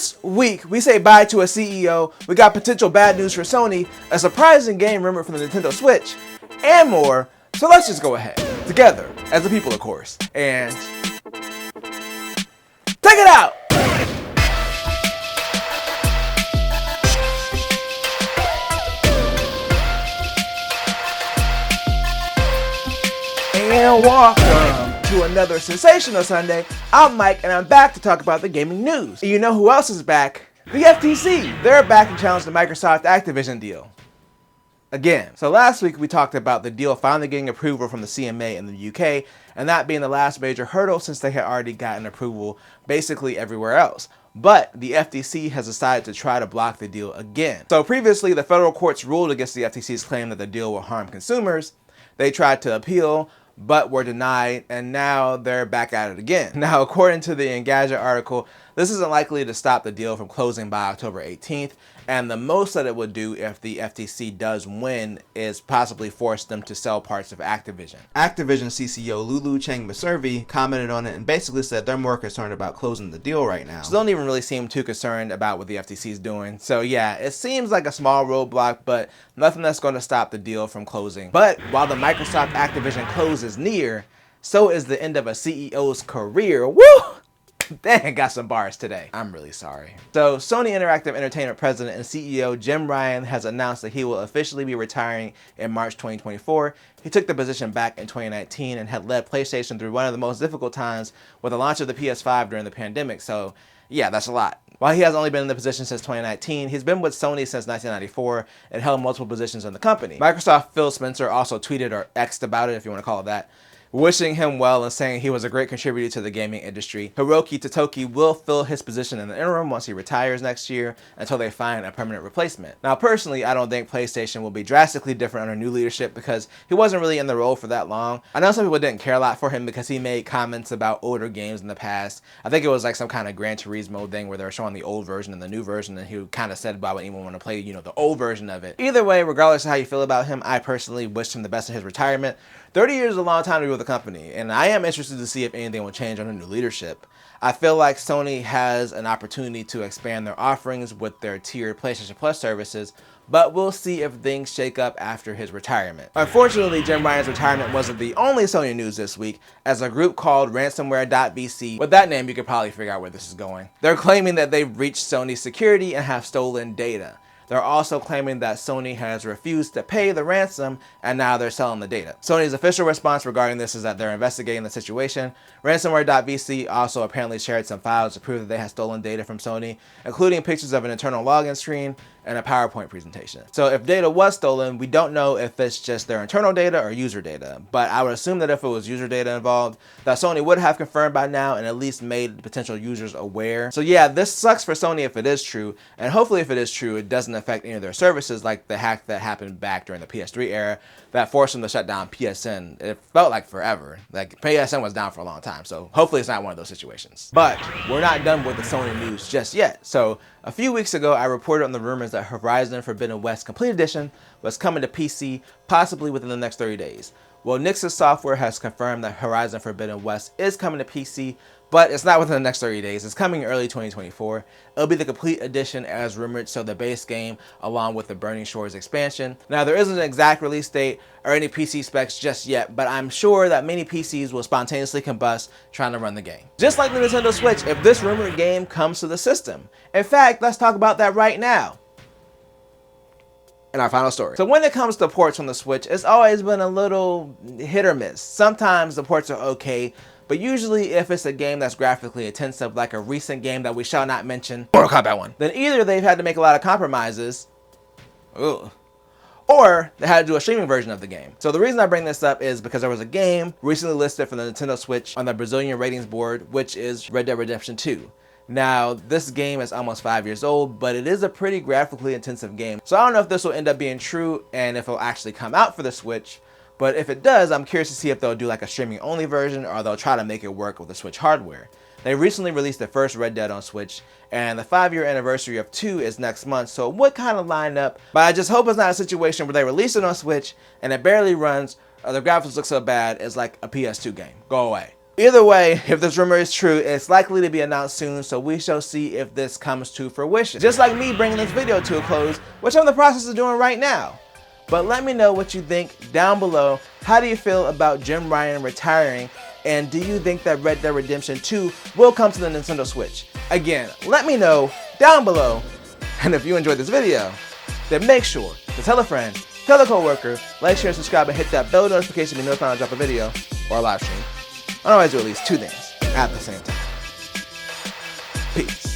This week, we say bye to a CEO, we got potential bad news for Sony, a surprising game rumored from the Nintendo Switch, and more. So let's just go ahead, together, as a people of course, and check it out! And welcome to another sensational Sunday. I'm Mike, and I'm back to talk about the gaming news. And you know who else is back? The FTC. They're back to challenge the Microsoft Activision deal. Again. So last week we talked about the deal finally getting approval from the CMA in the UK, and that being the last major hurdle since they had already gotten approval basically everywhere else. But the FTC has decided to try to block the deal again. So previously, the federal courts ruled against the FTC's claim that the deal will harm consumers. They tried to appeal, but were denied, and now they're back at it again. Now, according to the Engadget article, this isn't likely to stop the deal from closing by October 18th, and the most that it would do if the FTC does win is possibly force them to sell parts of Activision. Activision CCO Lulu Chang-Maservi commented on it and basically said they're more concerned about closing the deal right now. So they don't even really seem too concerned about what the FTC is doing. So yeah, it seems like a small roadblock, but nothing that's going to stop the deal from closing. But while the Microsoft Activision close is near, so is the end of a CEO's career. Woo! Dang, got some bars today. I'm really sorry. So Sony Interactive Entertainment President and CEO Jim Ryan has announced that he will officially be retiring in March 2024. He took the position back in 2019 and had led PlayStation through one of the most difficult times with the launch of the PS5 during the pandemic. So yeah, that's a lot. While he has only been in the position since 2019, he's been with Sony since 1994 and held multiple positions in the company. Microsoft Phil Spencer also tweeted or X'd about it, if you want to call it that, wishing him well and saying he was a great contributor to the gaming industry. Hiroki Totoki will fill his position in the interim once he retires next year until they find a permanent replacement. Now, personally, I don't think PlayStation will be drastically different under new leadership because he wasn't really in the role for that long. I know some people didn't care a lot for him because he made comments about older games in the past. I think it was like some kind of Gran Turismo thing where they were showing the old version and the new version, and he kind of said, why would anyone want to play, the old version of it? Either way, regardless of how you feel about him, I personally wish him the best in his retirement. 30 years is a long time to be with the company, and I am interested to see if anything will change under new leadership. I feel like Sony has an opportunity to expand their offerings with their tiered PlayStation Plus services, but we'll see if things shake up after his retirement. Unfortunately, Jim Ryan's retirement wasn't the only Sony news this week, as a group called ransomware.vc, with that name you could probably figure out where this is going. They're claiming that they've breached Sony's security and have stolen data. They're also claiming that Sony has refused to pay the ransom and now they're selling the data. Sony's official response regarding this is that they're investigating the situation. Ransomware.vc also apparently shared some files to prove that they had stolen data from Sony, including pictures of an internal login screen and a PowerPoint presentation. So if data was stolen, we don't know if it's just their internal data or user data, but I would assume that if it was user data involved, that Sony would have confirmed by now and at least made potential users aware. So yeah, this sucks for Sony if it is true, and hopefully if it is true, it doesn't affect any of their services like the hack that happened back during the PS3 era that forced them to shut down PSN. It felt like forever. Like PSN was down for a long time, so hopefully it's not one of those situations. But we're not done with the Sony news just yet. So a few weeks ago, I reported on the rumors that Horizon Forbidden West Complete Edition was coming to PC, possibly within the next 30 days. Well, Nixxes Software has confirmed that Horizon Forbidden West is coming to PC, but it's not within the next 30 days. It's coming early 2024. It'll be the complete edition as rumored, so the base game along with the Burning Shores expansion. Now, there isn't an exact release date or any PC specs just yet, but I'm sure that many PCs will spontaneously combust trying to run the game. Just like the Nintendo Switch, if this rumored game comes to the system. In fact, let's talk about that right now in our final story. So when it comes to ports from the Switch, it's always been a little hit or miss. Sometimes the ports are okay, but usually if it's a game that's graphically intensive, like a recent game that we shall not mention, Mortal Kombat 1, then either they've had to make a lot of compromises, or they had to do a streaming version of the game. So the reason I bring this up is because there was a game recently listed for the Nintendo Switch on the Brazilian ratings board, which is Red Dead Redemption 2. Now, this game is almost 5 years old, but it is a pretty graphically intensive game. So I don't know if this will end up being true and if it'll actually come out for the Switch, but if it does, I'm curious to see if they'll do like a streaming only version or they'll try to make it work with the Switch hardware. They recently released the first Red Dead on Switch, and the 5-year anniversary of 2 is next month, so it would kind of line up, but I just hope it's not a situation where they release it on Switch and it barely runs, or the graphics look so bad it's like a PS2 game. Go away. Either way, if this rumor is true, it's likely to be announced soon, so we shall see if this comes to fruition. Just like me bringing this video to a close, which I'm in the process of doing right now. But let me know what you think down below. How do you feel about Jim Ryan retiring? And do you think that Red Dead Redemption 2 will come to the Nintendo Switch? Again, let me know down below. And if you enjoyed this video, then make sure to tell a friend, tell a coworker, like, share, subscribe, and hit that bell notification to be notified when I drop a video or a live stream. I always do at least 2 things at the same time. Peace.